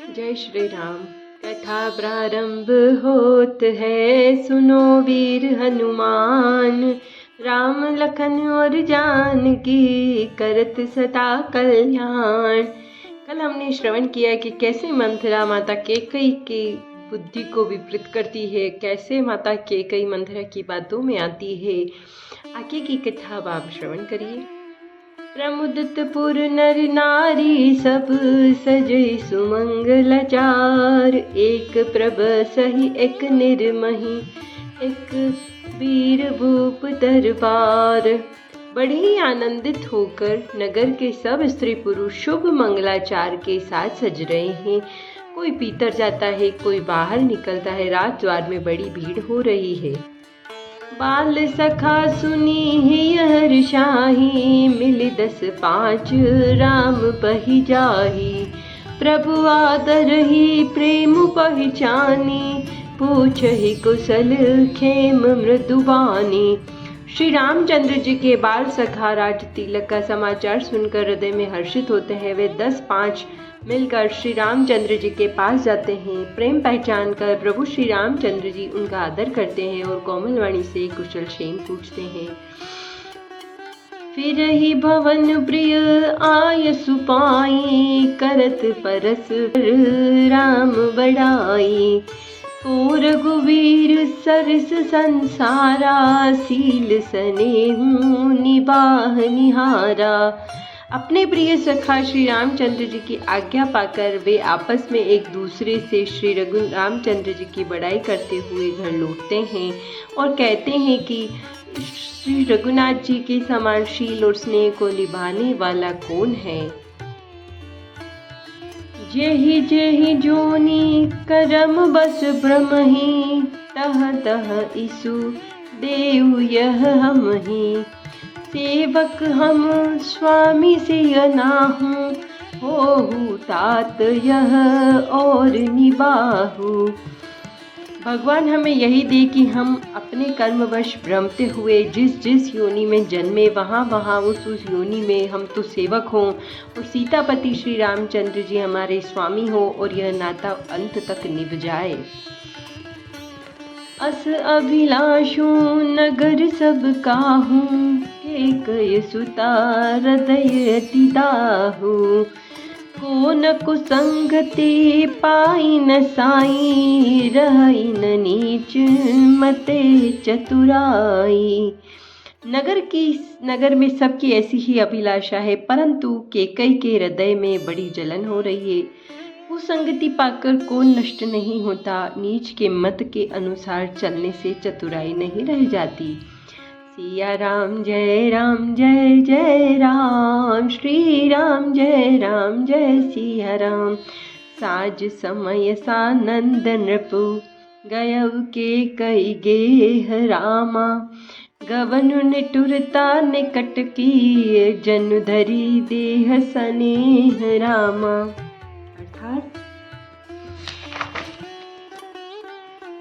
जय श्री राम। कथा प्रारंभ होत है, सुनो वीर हनुमान। राम लखन और जानकी करत सदा कल्याण। कल हमने श्रवण किया कि कैसे मंथरा माता कैकेयी की बुद्धि को विपरीत करती है, कैसे माता कैकेयी मंथरा की बातों में आती है। आगे की कथा अब आप श्रवण करिए। प्रमुदित पुर नर नारी सब सजई सुमंगल चार। एक प्रभ सही एक निर्मही, एक वीर भूप दरबार। बड़े ही आनंदित होकर नगर के सब स्त्री पुरुष शुभ मंगलाचार के साथ सज रहे हैं। कोई भीतर जाता है, कोई बाहर निकलता है। रात द्वार में बड़ी भीड़ हो रही है। बाल सखा सुनी है हर्षाही, मिली 10-5 राम बही जाही। प्रभु आदर ही प्रेम पहचानी, पूछहि कुशल खेम मृदुबानी। श्री रामचंद्र जी के बाल सखा राज तिलक का समाचार सुनकर हृदय में हर्षित होते हैं। वे 10-5 मिलकर श्री रामचंद्र जी के पास जाते हैं। प्रेम पहचान कर प्रभु श्री रामचंद्र जी उनका आदर करते हैं और कोमल वाणी से कुशल क्षेम पूछते हैं। फिर ही भवन प्रिय आय सुपाई, करत परस राम बड़ाई। को रघुवीर सरस संसारा, सील स्नेहु निबाह निहारा। अपने प्रिय सखा श्री रामचंद्र जी की आज्ञा पाकर वे आपस में एक दूसरे से श्री रामचंद्र जी की बड़ाई करते हुए घर लौटते हैं और कहते हैं कि श्री रघुनाथ जी के समान शील और स्नेह को निभाने वाला कौन है। जेहि जेहि जोनी करम बस ब्रह्महि, तह तह इसु देव यह हमहि। सेवक हम स्वामी से अनाहू, होहु तात यह और निबाहु। भगवान हमें यही दे कि हम अपने कर्मवश भ्रमते हुए जिस जिस योनि में जन्मे वहाँ वहाँ उस योनि में हम तो सेवक हों और सीतापति श्री रामचंद्र जी हमारे स्वामी हो और यह नाता अंत तक निभ जाए। अस अभिलाषु नगर सब काहू, कैकेयी सुता हृदय अति दाहु। को न कुसंगति पाई न साई, रही न नीच मते चतुराई। नगर में सबकी ऐसी ही अभिलाषा है, परंतु कैकेयी के हृदय में बड़ी जलन हो रही है। कुसंगति पाकर कौन नष्ट नहीं होता। नीच के मत के अनुसार चलने से चतुराई नहीं रह जाती। सिया राम जय जय राम, श्री राम जय सिया राम। साज समय सानंद नृपु, गयउ कैकेयी गेह रामा। गवनु निटुरता निकट की, जनु धरी देह सनेह रामा।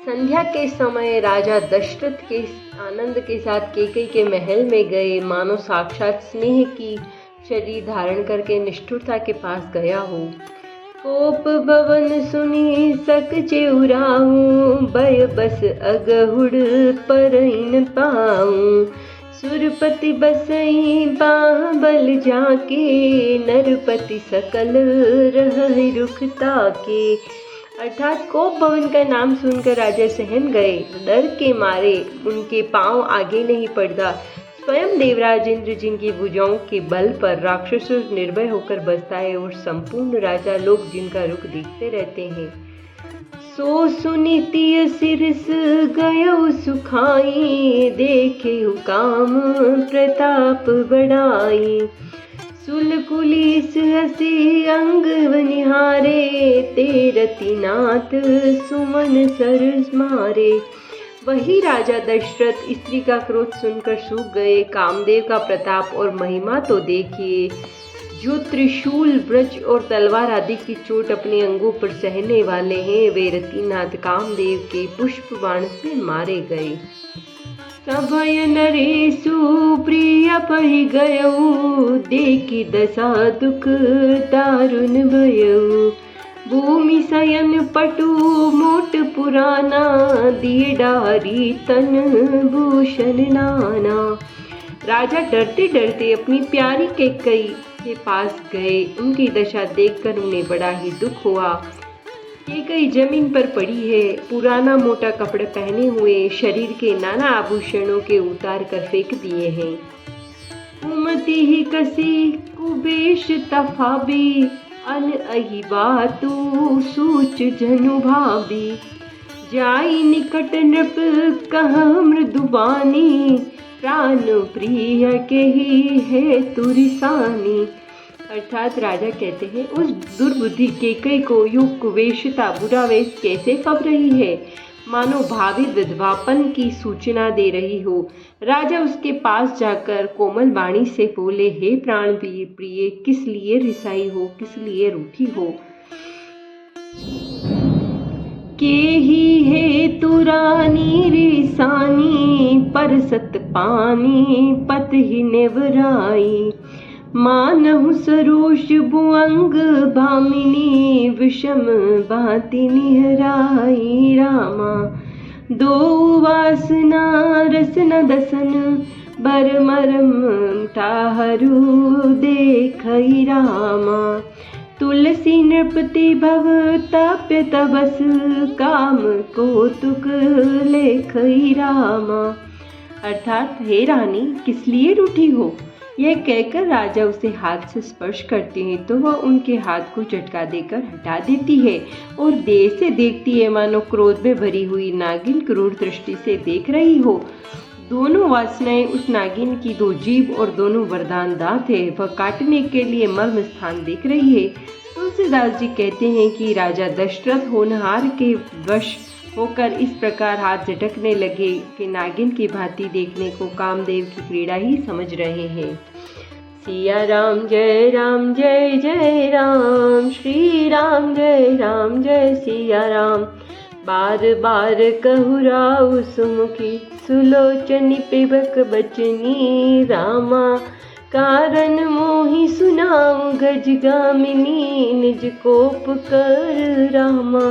संध्या के समय राजा दशरथ के आनंद के साथ कैकेयी के महल में गए, मानो साक्षात स्नेह की शरीर धारण करके निष्ठुरता के पास गया हो। कोप भवन सुनी सक चेउराऊ, भय बस अगहुड़ परइन पाऊं। सुरपति बसई बाह बल जाके, नरपति सकल रह रुख ताके। अर्थात कोप भवन का नाम सुनकर राजा सहम गए। डर के मारे उनके पांव आगे नहीं बढ़ता। स्वयं देवराज इंद्र जिनकी भुजाओं के बल पर राक्षसों निर्भय होकर बसता है और संपूर्ण राजा लोग जिनका रुख देखते रहते हैं। सो सुनीतिय सिरस गयो सुखाई, देखे काम प्रताप बढ़ाई। सुलकुलीस हसी अंग निहारे, तेरति नाथ सुमन सरस मारे। वही राजा दशरथ स्त्री का क्रोध सुनकर सूख गए। कामदेव का प्रताप और महिमा तो देखिए, जो त्रिशूल ब्रज और तलवार आदि की चोट अपने अंगों पर सहने वाले हैं, वे रतिनाथ कामदेव के पुष्प बाण से मारे गए। सभय नरेशु प्रिय पहि गयऊ, देखि दशा दुख दारुण भयऊ। भूमि शयन पटु मोट पुराना, दिए डारी तन भूषण नाना। राजा डरते डरते अपनी प्यारी कैकेयी के पास गए। उनकी दशा देखकर उन्हें बड़ा ही दुख हुआ। कैकेयी जमीन पर पड़ी है, पुराना मोटा कपड़े पहने हुए, शरीर के नाना आभूषणों के उतार कर फेंक दिए हैं। कुमति ही कसी कुबेश तफाबी, अन अहि बातु सूच जनु भाबी। जाई निकट नृप कह मृदुबानी, प्राण प्रिय के ही है तुरिसानी। अर्थात राजा कहते हैं, उस दुर्बुद्धि कैकेयी को युग कुवेशता बुरा वेश कैसे फब रही है, मानो भावी विधवापन की सूचना दे रही हो। राजा उसके पास जाकर कोमल वाणी से बोले, हे प्राण प्रिय, किस लिए रिसाई हो, किस लिए रूठी हो। के ही है तुरानी रिसानी, परसत पानी पत ही नेवराई। मानहु सरोष भुअंग भामिनी, विषम भांति निहराई रामा। दो वासना रसन दसन, बर मरम ताहरू देखई रामा। तुलसी नृपति भव तप्य तबस, काम कौतुक लेखई रामा। अर्थात हे रानी, किस लिए रूठी हो। यह कहकर राजा उसे हाथ से स्पर्श करते हैं तो वह उनके हाथ को झटका देकर हटा देती है और देर से देखती है मानो क्रोध में भरी हुई नागिन क्रूर दृष्टि से देख रही हो। दोनों वासनाएं उस नागिन की दो जीभ और दोनों वरदान दांत है। वह काटने के लिए मर्म स्थान देख रही है। तुलसीदास जी कहते हैं कि राजा दशरथ होनहार के वश होकर इस प्रकार हाथ झटकने लगे कि नागिन की भांति देखने को कामदेव की क्रीड़ा ही समझ रहे हैं। सिया राम जय जय राम, श्री राम जय सिया राम। बार बार कहु राउ सुमुखी, सुलोचनी पिबक बचनी रामा। कारण मोहि सुनाऊं गजगामिनी, निज कोप कर रामा।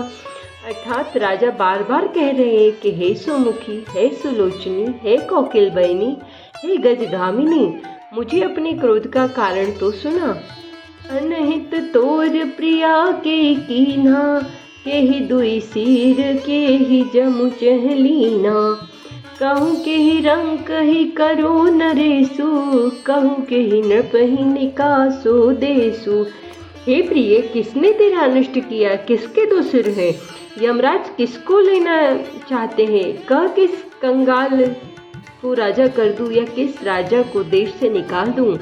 अर्थात राजा बार बार कह रहे हैं कि हे सुमुखी, हे सुलोचनी, हे कोकिल बयनी, हे गजगामिनी, मुझे अपने क्रोध का कारण तो सुना। अनहित तोर प्रिया के कीन्हा, के ही दुई सिर के ही जमु चहलीना। कहूँ के ही रंग कही करो नरेसु, कहूँ के ही नृप ही निकासो देसु। हे प्रिय, किसने तेरा अनिष्ट किया, किसके दो सिर हैं। यमराज किसको लेना चाहते हैं। कह किस कंगाल को राजा कर दूं या किस राजा को देश से निकाल दूं।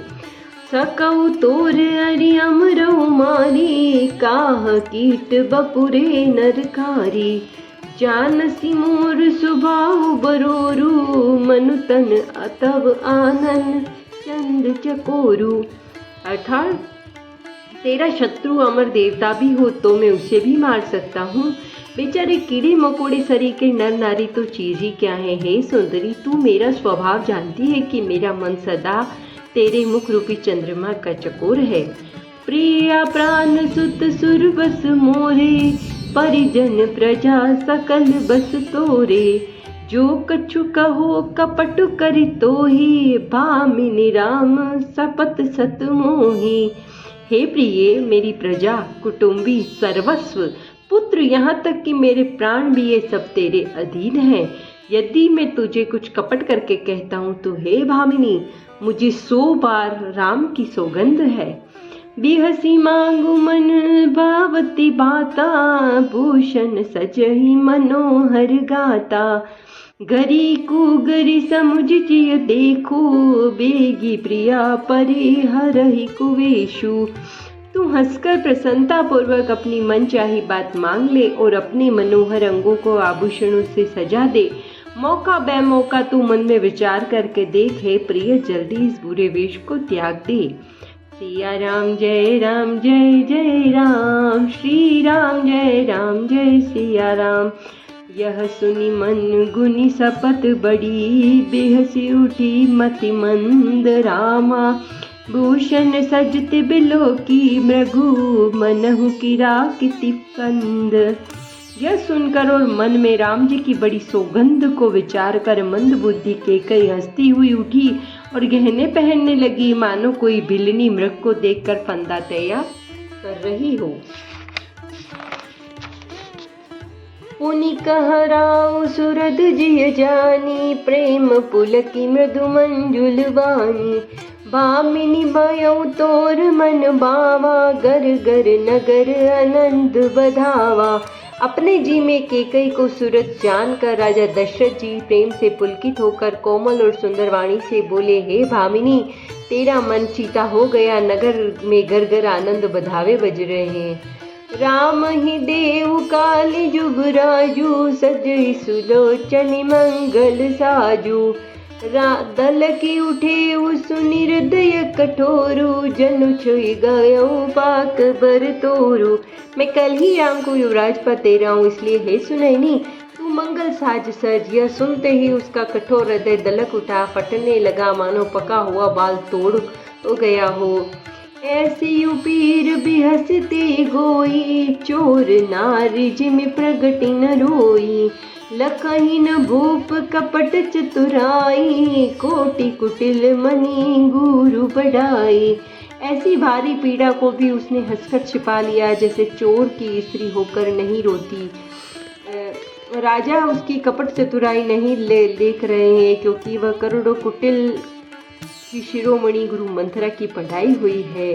सकऊ तोर अरि अमरऊ मारी, काह कीट बपुरे नरकारी। जानसी मोर सुभाव बरोरू, मनु तन अतव आनन चंद चकोरू। अर्थात तेरा शत्रु अमर देवता भी हो तो मैं उसे भी मार सकता हूँ। बेचारे कीड़े मकोड़े शरीर के नर नारी तो चीज ही क्या है। हे सुंदरी, तू मेरा स्वभाव जानती है कि मेरा मन सदा तेरे मुख रूपी चंद्रमा का चकोर है। प्रिया प्राण सुत सुर बस मोरे, परिजन प्रजा सकल बस तोरे। जो कछु कहो कपट करि तोहि, भामिनी राम सपत सत मोहि। हे प्रिय, मेरी प्रजा, कुटुंबी, सर्वस्व, पुत्र, यहाँ तक कि मेरे प्राण भी ये सब तेरे अधीन हैं। यदि मैं तुझे कुछ कपट करके कहता हूँ तो हे भामिनी, मुझे 100 बार राम की सौगंध है। बिहसी मांगु मन भावती बाता, भूषण सजहि मनोहर गाता। गरी कुगरी समुझ जिय देखो, बेगी प्रिया परिहरहि कुवेशु। तू हंसकर प्रसन्नता पूर्वक अपनी मनचाही बात मांग ले और अपने मनोहर अंगों को आभूषणों से सजा दे। मौका बेमौका तू मन में विचार करके देख, हे प्रिय, जल्दी इस बुरे वेश को त्याग दे। सिया राम जय जय राम, श्री राम जय सिया राम। यह सुनी मन गुनी सपत बड़ी, बेहसी उठी मति मंद रामा। भूषण सजते बिलो की मृगु मनहु किराकिति कंद। यह सुनकर और मन में राम जी की बड़ी सौगंध को विचार कर मंद बुद्धि कैकेयी हंसती हुई उठी और गहने पहनने लगी, मानो कोई बिलनी मृग को देखकर फंदा तैयार कर रही हो। पुनि कहराउ सुरद जिय जानी, प्रेम पुलकी मृदु मंजुल वानी। भामिनी भयउ तोर मन बावा, गर गर नगर आनंद बधावा। अपने जी में कैकेयी को सूरत जानकर राजा दशरथ जी प्रेम से पुलकित होकर कोमल और सुंदर वाणी से बोले, हे भामिनी, तेरा मन चीता हो गया, नगर में घर घर आनंद बधावे बज रहे हैं। राम ही देव काली जुगराजू, सजई सुलोचन मंगल साजू। दल की उठे सुनि हृदय कठोरु, जनु छुई गयो पाक बर तोरु। मैं कल ही राम को युवराज पर दे रहा हूँ, इसलिए हे सुनैनी तू मंगल साज सज। यह सुनते ही उसका कठोर हृदय दलक उठा, फटने लगा, मानो पका हुआ बाल तोड़ तो गया हो। ऐसी पीर भी हंसती गोई, चोर नारी जिम प्रगति न रोई। लखही न भूप कपट चतुराई, कोटि कुटिल मणि गुरु बढ़ाई। ऐसी भारी पीड़ा को भी उसने हंसकर छिपा लिया, जैसे चोर की स्त्री होकर नहीं रोती। राजा उसकी कपट चतुराई नहीं देख रहे हैं, क्योंकि वह करोड़ों कुटिल की शिरोमणि गुरु मंथरा की पढ़ाई हुई है।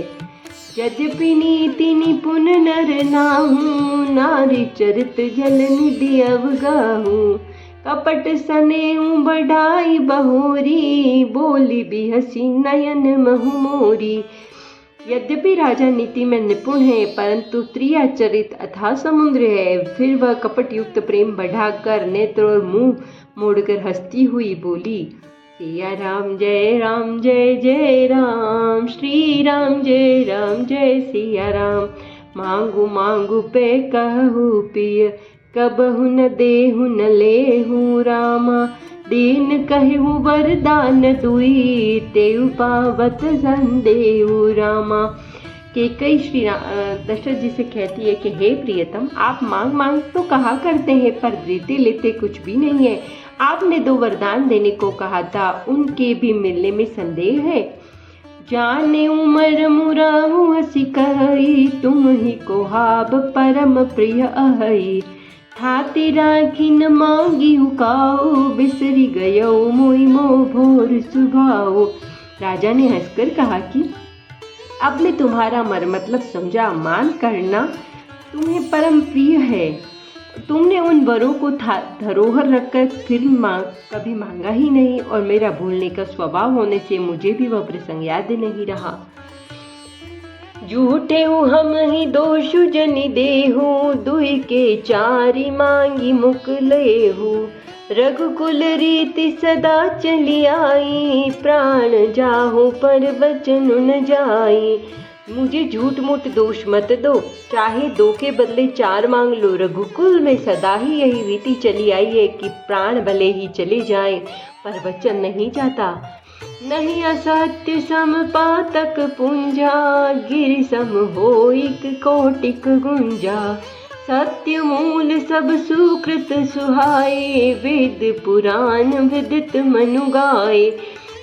यद्यपि नीति निपुण नर नाहूँ, नारी चरित जल निधि अवगाहूँ। कपट सनेऊ बढ़ाई बहोरी, बोली भी हसी नयन महु मोरी। यद्यपि राजा नीति में निपुण है, परंतु त्रिया चरित अथाह समुद्र है। फिर वह कपट युक्त प्रेम बढ़ाकर नेत्र और मुंह मोड़कर हंसती हुई बोली, सिया राम जय जय राम, श्री राम जय सिया राम। मांगू मांगू पे कहू पिय, कबहु न देहु न लेहु रामा। दीन कहु वरदान दुई, तेउ पावत संदेहु रामा। कैकेयी श्री दशरथ जी से कहती है कि हे प्रियतम, आप मांग मांग तो कहा करते हैं, पर देते लेते कुछ भी नहीं है। आपने 2 वरदान देने को कहा था, उनके भी मिलने में संदेह है। जाने उमर मुराहु हसी कहई, तुम ही को हाब परम प्रिय अहई। थाती राखी न मांगी हुकाओ, बिसरी गयो मोई मोह भोर सुभाओ। राजा ने हंसकर कहा कि अब मैं तुम्हारा मतलब समझा। मान करना तुम्हें परम प्रिय है। तुमने उन वरों को धरोहर रखकर फिर कभी मांगा ही नहीं, और मेरा भूलने का स्वभाव होने से मुझे भी वह प्रसंग याद नहीं रहा। झूठे हम ही दोषु जनि देहु, दुई के चारि मांगी मुक लेहु। रघुकुल रीति सदा चली आई, प्राण जाहु पर वचन न जाई। मुझे झूठ मूठ दोष मत दो, चाहे 2 के बदले 4 मांग लो। रघुकुल में सदा ही यही रीति चली आई है कि प्राण भले ही चले जाएं, पर वचन नहीं जाता। नहीं असत्य सम पातक पुंजा, गिर सम होइक कोटिक गुंजा। सत्य मूल सब सुकृत सुहाए, वेद पुराण विदित मनु गाए।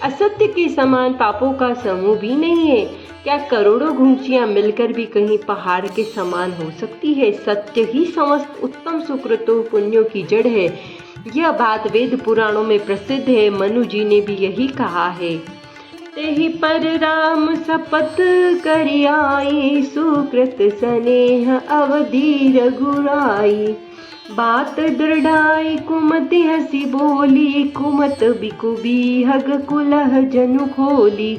असत्य के समान पापों का समूह भी नहीं है। क्या करोड़ों घुंचियां मिलकर भी कहीं पहाड़ के समान हो सकती है? सत्य ही समस्त उत्तम सुकृतों पुण्यों की जड़ है। यह बात वेद पुराणों में प्रसिद्ध है। मनु जी ने भी यही कहा है। तेहि पर राम शपथ करि आई, सुकृत स्नेह अवधि रघुराई। बात दृढ़ाई कुमति हसी बोली, कुमत बिकुबी हग कुलह जनु खोली।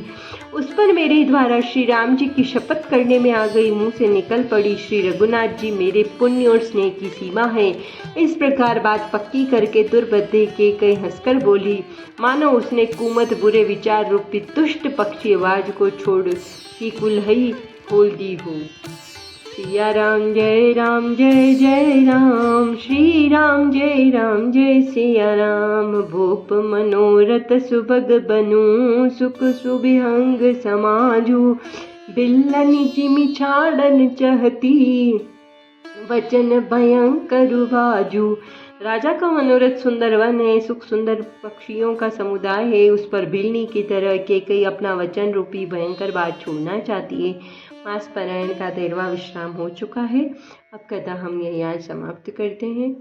उस पर मेरे द्वारा श्री राम जी की शपथ करने में आ गई, मुंह से निकल पड़ी, श्री रघुनाथ जी मेरे पुण्य और स्नेह की सीमा है। इस प्रकार बात पक्की करके दुर्बद्धे कैकेयी हंसकर बोली, मानो उसने कुमत बुरे विचार रूपी दुष्ट पक्षी आवाज को छोड़ की कुल्हई खोल दी हो। सिया राम जय जय राम, श्री राम जय सिया राम। भूप मनोरथ सुभग बनु, सुख सुबिहंग समाजू। बिल्लन जिमि छाड़न चहती, वचन भयंकर बाजू। राजा का मनोरथ सुंदर वन है, सुख सुंदर पक्षियों का समुदाय है, उस पर बिल्ली की तरह केकई अपना वचन रूपी भयंकर बात छोड़ना चाहती है। मास पारायण का 13वां विश्राम हो चुका है। अब कथा हम यही आज समाप्त करते हैं।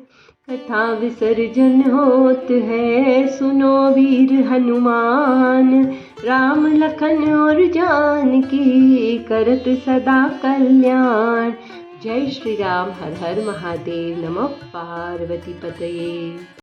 कथा विसर्जन होत है, सुनो वीर हनुमान। राम लखन और जानकी, करत सदा कल्याण। जय श्री राम। हर हर महादेव। नमः पार्वती पतये।